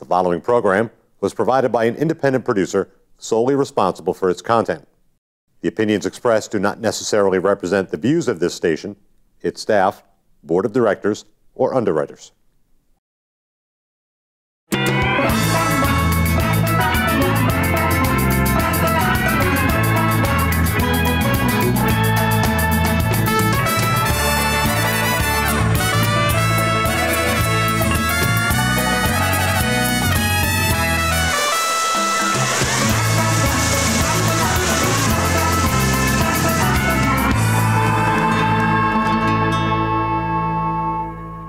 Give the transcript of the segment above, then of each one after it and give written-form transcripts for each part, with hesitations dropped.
The following program was provided by an independent producer solely responsible for its content. The opinions expressed do not necessarily represent the views of this station, its staff, board of directors, or underwriters.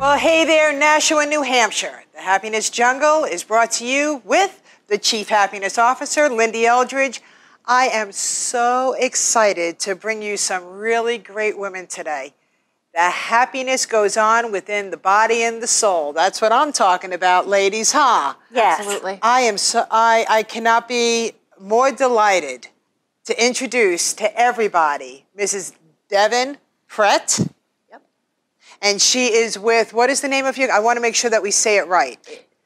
Well, hey there, Nashua, New Hampshire. The Happiness Jungle is brought to you with the Chief Happiness Officer, Lyn-Dee Eldridge. I am so excited to bring you some really great women today. The happiness goes on within the body and the soul. That's what I'm talking about, ladies, huh? Yes. Absolutely. I cannot be more delighted to introduce to everybody Mrs. Devin Pratt. And she is with, what is the name of you? I want to make sure that we say it right.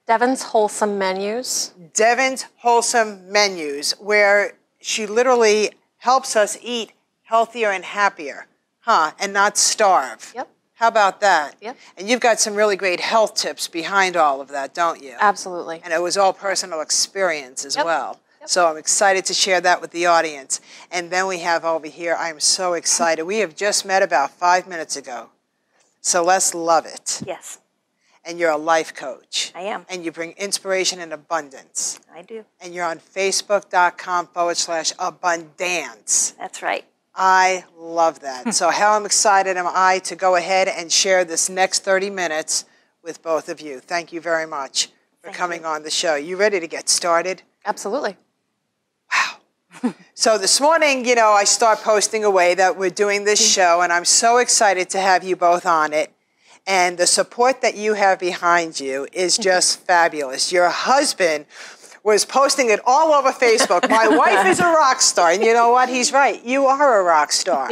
Devon's Wholesome Menus. Devon's Wholesome Menus, where she literally helps us eat healthier and happier, huh? And not starve. Yep. How about that? Yep. And you've got some really great health tips behind all of that, don't you? Absolutely. And it was all personal experience as Yep. well. Yep. So I'm excited to share that with the audience. And then we have over here, I'm so excited. We have just met about 5 minutes ago. Celeste Lovett. Yes, And you're a life coach. I am. And you bring inspiration and abundance. I do. And you're on Facebook.com/abundance. That's right. I love that. So how excited am I to go ahead and share this next 30 minutes with both of you. Thank you very much for coming on the show. You ready to get started? Absolutely. Wow. So this morning, you know, I start posting away that we're doing this show, and I'm so excited to have you both on it. And the support that you have behind you is just fabulous. Your husband was posting it all over Facebook. My wife is a rock star. And you know what? He's right. You are a rock star.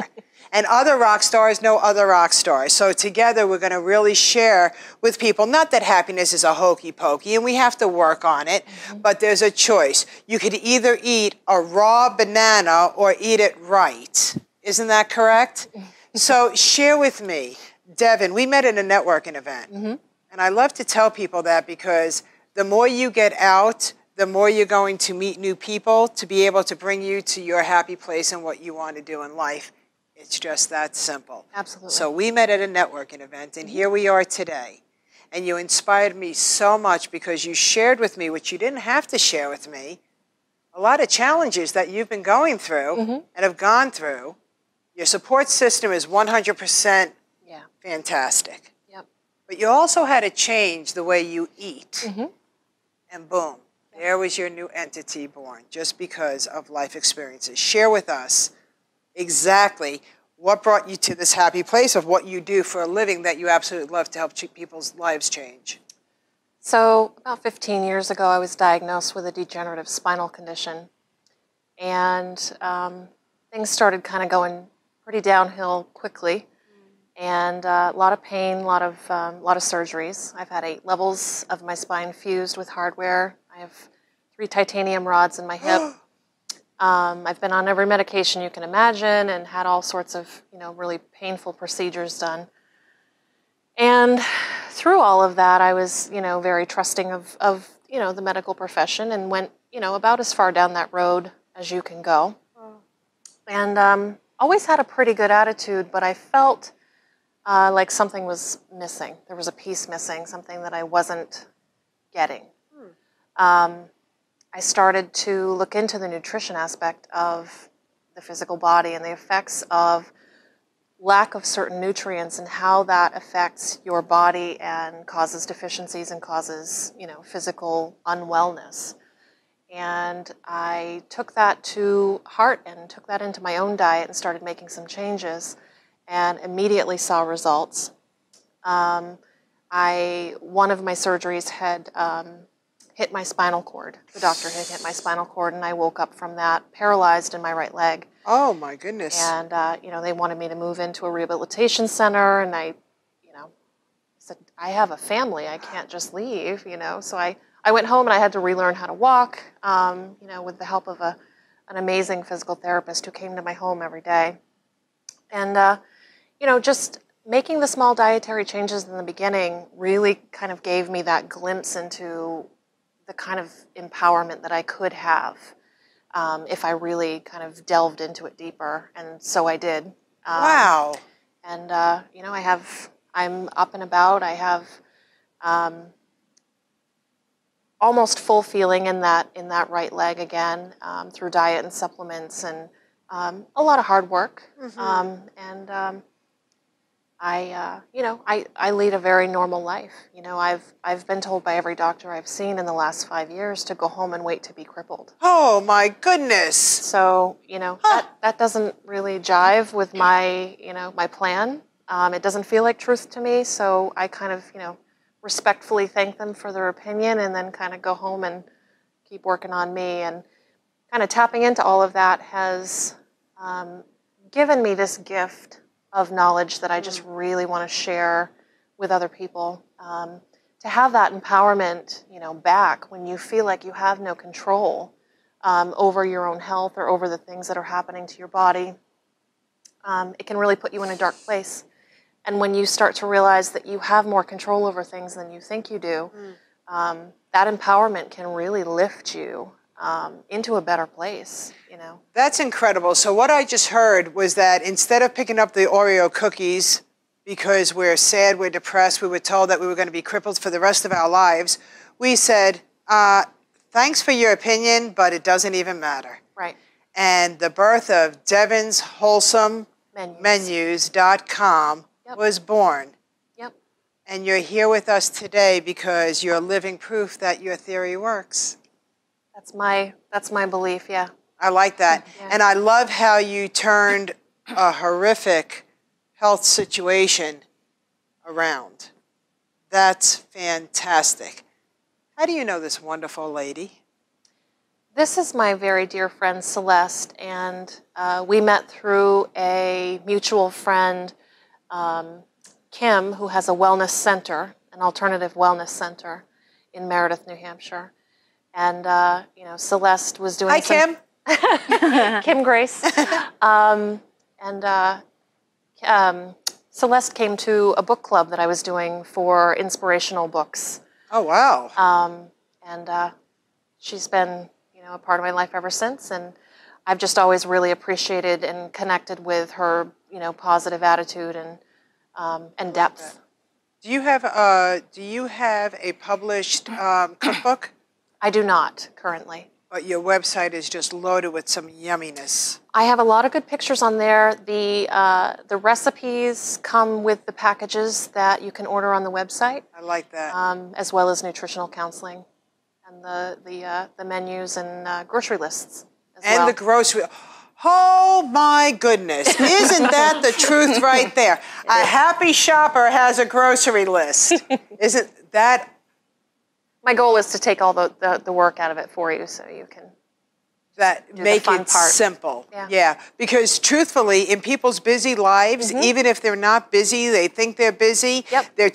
And other rock stars know other rock stars. So together we're going to really share with people, not that happiness is a hokey pokey and we have to work on it, but there's a choice. You could either eat a raw banana or eat it right. Isn't that correct? So share with me, Devin, we met at a networking event. And I love to tell people that because the more you get out, the more you're going to meet new people to be able to bring you to your happy place and what you want to do in life. It's just that simple. Absolutely. So we met at a networking event, and here we are today. And you inspired me so much because you shared with me, which you didn't have to share with me, a lot of challenges that you've been going through and have gone through. Your support system is 100% fantastic. Yep. But you also had to change the way you eat. And boom, there was your new entity born just because of life experiences. Share with us exactly what brought you to this happy place of what you do for a living that you absolutely love to help people's lives change. So about 15 years ago, I was diagnosed with a degenerative spinal condition. And things started kind of going pretty downhill quickly. And a lot of pain, a lot of surgeries. I've had 8 levels of my spine fused with hardware. I have 3 titanium rods in my hip. I've been on every medication you can imagine and had all sorts of, really painful procedures done. And through all of that, I was, very trusting of the medical profession and went, about as far down that road as you can go. And always had a pretty good attitude, but I felt like something was missing. There was a piece missing, something that I wasn't getting. I started to look into the nutrition aspect of the physical body and the effects of lack of certain nutrients and how that affects your body and causes deficiencies and causes, physical unwellness. And I took that to heart and took that into my own diet and started making some changes and immediately saw results. One of my surgeries had hit my spinal cord. The doctor had hit my spinal cord, and I woke up from that paralyzed in my right leg. Oh, my goodness. And, they wanted me to move into a rehabilitation center, and I said, I have a family, I can't just leave, you know. So I went home and I had to relearn how to walk, you know, with the help of an amazing physical therapist who came to my home every day. And, you know, just making the small dietary changes in the beginning really kind of gave me that glimpse into the kind of empowerment that I could have if I really kind of delved into it deeper. And so I did. Wow. And, you know, I'm up and about. I have almost full feeling in that right leg again through diet and supplements and a lot of hard work. You know, I lead a very normal life. You know, I've been told by every doctor I've seen in the last 5 years to go home and wait to be crippled. Oh my goodness! So you know that doesn't really jive with my my plan. It doesn't feel like truth to me. So I kind of respectfully thank them for their opinion, and then kind of go home and keep working on me. And kind of tapping into all of that has given me this gift of knowledge that I just really want to share with other people. To have that empowerment, back when you feel like you have no control over your own health or over the things that are happening to your body, it can really put you in a dark place. And when you start to realize that you have more control over things than you think you do, that empowerment can really lift you into a better place, That's incredible. So what I just heard was that instead of picking up the Oreo cookies because we're sad, we're depressed, we were told that we were going to be crippled for the rest of our lives, we said, thanks for your opinion, but it doesn't even matter. Right. And the birth of Devon's Wholesome Menus.com was born. Yep. And you're here with us today because you're living proof that your theory works. That's my belief, yeah. I like that. Yeah. And I love how you turned a horrific health situation around. That's fantastic. How do you know this wonderful lady? This is my very dear friend Celeste, and we met through a mutual friend, Kim, who has a wellness center, an alternative wellness center in Meridith, New Hampshire. And, Celeste was doing Kim. Kim Grace. Celeste came to a book club that I was doing for inspirational books. Oh, wow. She's been, a part of my life ever since. And I've just always really appreciated and connected with her, positive attitude and depth. Do you have a published cookbook? I do not currently. But your website is just loaded with some yumminess. I have a lot of good pictures on there. The recipes come with the packages that you can order on the website. I like that. As well as nutritional counseling, and the menus and grocery lists as well. And the grocery. Oh my goodness! Isn't that the truth right there? A happy shopper has a grocery list. Isn't that? My goal is to take all the work out of it for you so you can make it simple. Yeah, because truthfully, in people's busy lives, even if they're not busy, they think they're busy, they're